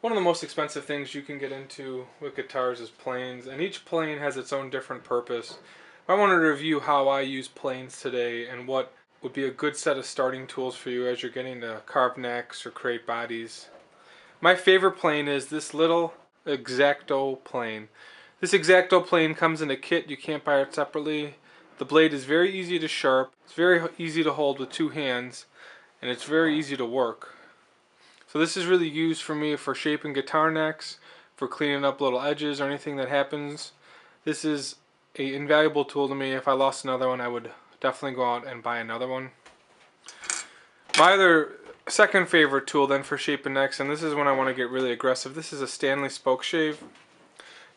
One of the most expensive things you can get into with guitars is planes, and each plane has its own different purpose. I wanted to review how I use planes today and what would be a good set of starting tools for you as you're getting to carve necks or create bodies. My favorite plane is this little Exacto Plane. This Exacto Plane comes in a kit, you can't buy it separately. The blade is very easy to sharp, it's very easy to hold with two hands, and it's very easy to work. So this is really used for me for shaping guitar necks, for cleaning up little edges or anything that happens. This is an invaluable tool to me. If I lost another one, I would definitely go out and buy another one. My other second favorite tool then for shaping necks, and this is when I want to get really aggressive, this is a Stanley Spokeshave.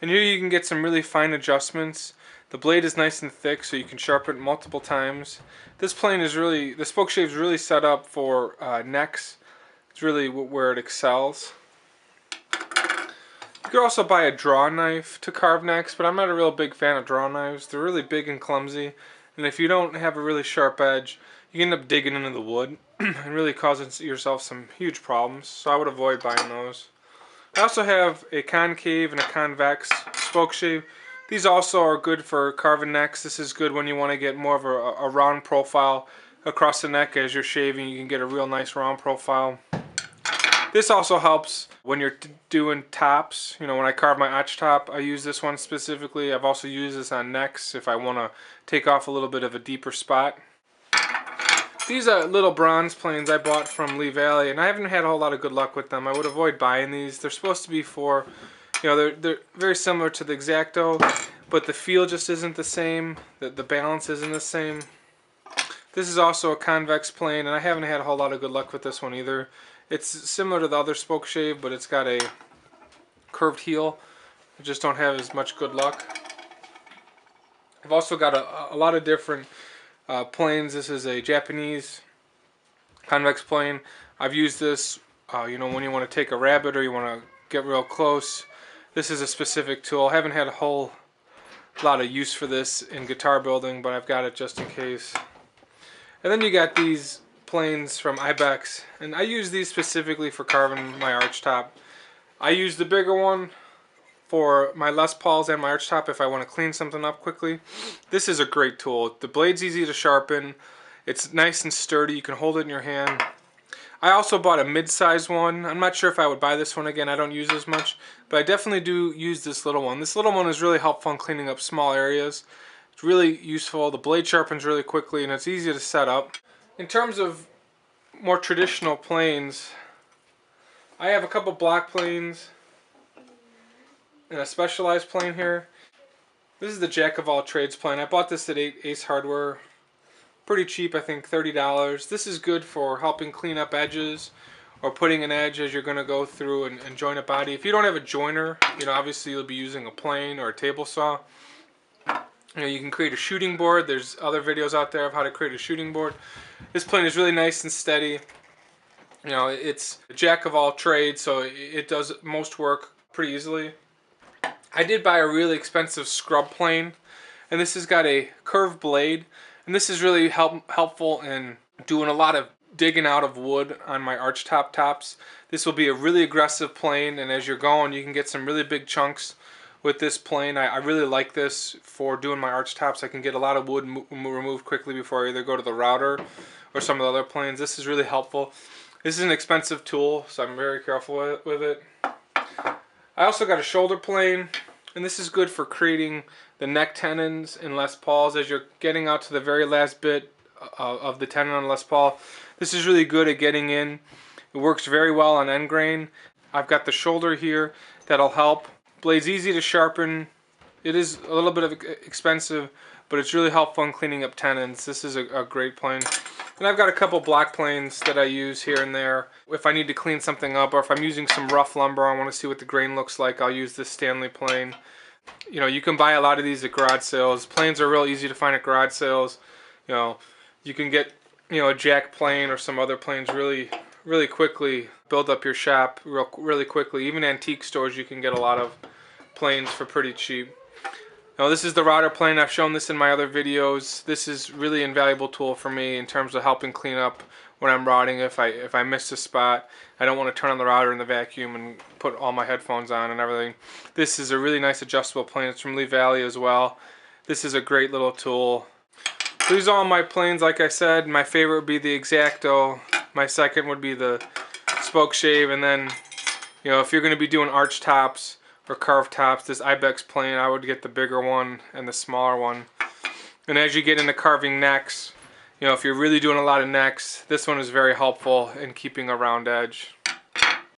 And here you can get some really fine adjustments. The blade is nice and thick so you can sharpen it multiple times. This plane is really, the Spokeshave is really set up for necks. It's really where it excels. You could also buy a Drawknife to carve necks, but I'm not a real big fan of draw knives. They're really big and clumsy, and if you don't have a really sharp edge, you can end up digging into the wood and really causing yourself some huge problems, so I would avoid buying those. I also have a Concave and a Convex Spokeshave. These also are good for carving necks. This is good when you want to get more of a round profile across the neck as you're shaving. You can get a real nice round profile. This also helps when you're doing tops. You know, when I carve my arch top, I use this one specifically. I've also used this on necks if I want to take off a little bit of a deeper spot. These are little bronze planes I bought from Lee Valley, and I haven't had a whole lot of good luck with them. I would avoid buying these. They're supposed to be for, you know, they're very similar to the Exacto, but the feel just isn't the same. The balance isn't the same. This is also a Convex plane, and I haven't had a whole lot of good luck with this one either. It's similar to the other Spokeshave, but it's got a curved heel. I just don't have as much good luck. I've also got a lot of different planes. This is a Japanese Convex plane. I've used this, you know, when you want to take a rabbit or you want to get real close. This is a specific tool. I haven't had a whole lot of use for this in guitar building, but I've got it just in case. And then you got these planes from Ibex, and I use these specifically for carving my arch top. I use the bigger one for my Les Pauls and my arch top if I want to clean something up quickly. This is a great tool. The blade's easy to sharpen. It's nice and sturdy. You can hold it in your hand. I also bought a mid-size one. I'm not sure if I would buy this one again. I don't use this much, but I definitely do use this little one. This little one is really helpful in cleaning up small areas. It's really useful. The blade sharpens really quickly, and it's easy to set up. In terms of more traditional planes, I have a couple block planes and a specialized plane here. This is the Jack of all trades plane. I bought this at Ace Hardware. Pretty cheap, I think $30. This is good for helping clean up edges or putting an edge as you're going to go through and join a body. If you don't have a joiner, you know, obviously you'll be using a plane or a table saw. You know, you can create a shooting board. There's other videos out there of how to create a shooting board. This plane is really nice and steady. You know, it's a jack of all trades, so it does most work pretty easily. I did buy a really expensive scrub plane, and this has got a curved blade, and this is really helpful in doing a lot of digging out of wood on my arch tops. This will be a really aggressive plane, and as you're going, you can get some really big chunks with this plane. I really like this for doing my arch tops. I can get a lot of wood removed quickly before I either go to the router or some of the other planes. This is really helpful. This is an expensive tool, so I'm very careful with it. I also got a shoulder plane, and this is good for creating the neck tenons in Les Pauls as you're getting out to the very last bit of the tenon on Les Paul. This is really good at getting in. It works very well on end grain. I've got the shoulder here that'll help. Blade's easy to sharpen. It is a little bit expensive, but it's really helpful in cleaning up tenons. This is a great plane. And I've got a couple block planes that I use here and there. If I need to clean something up, or if I'm using some rough lumber, I want to see what the grain looks like, I'll use this Stanley plane. You know, you can buy a lot of these at garage sales. Planes are real easy to find at garage sales. You know, you can get, you know, a jack plane or some other planes really quickly, build up your shop really quickly. Even antique stores, you can get a lot of planes for pretty cheap. Now this is the router plane. I've shown this in my other videos. This is really an invaluable tool for me in terms of helping clean up when I'm routing. If I miss a spot, I don't want to turn on the router in the vacuum and put all my headphones on and everything. This is a really nice adjustable plane. It's from Lee Valley as well. This is a great little tool. So these are all my planes. Like I said, my favorite would be the Exacto. My second would be the Spokeshave, and then, you know, if you're going to be doing arch tops or carved tops, this Ibex plane, I would get the bigger one and the smaller one. And as you get into carving necks, you know, if you're really doing a lot of necks, this one is very helpful in keeping a round edge.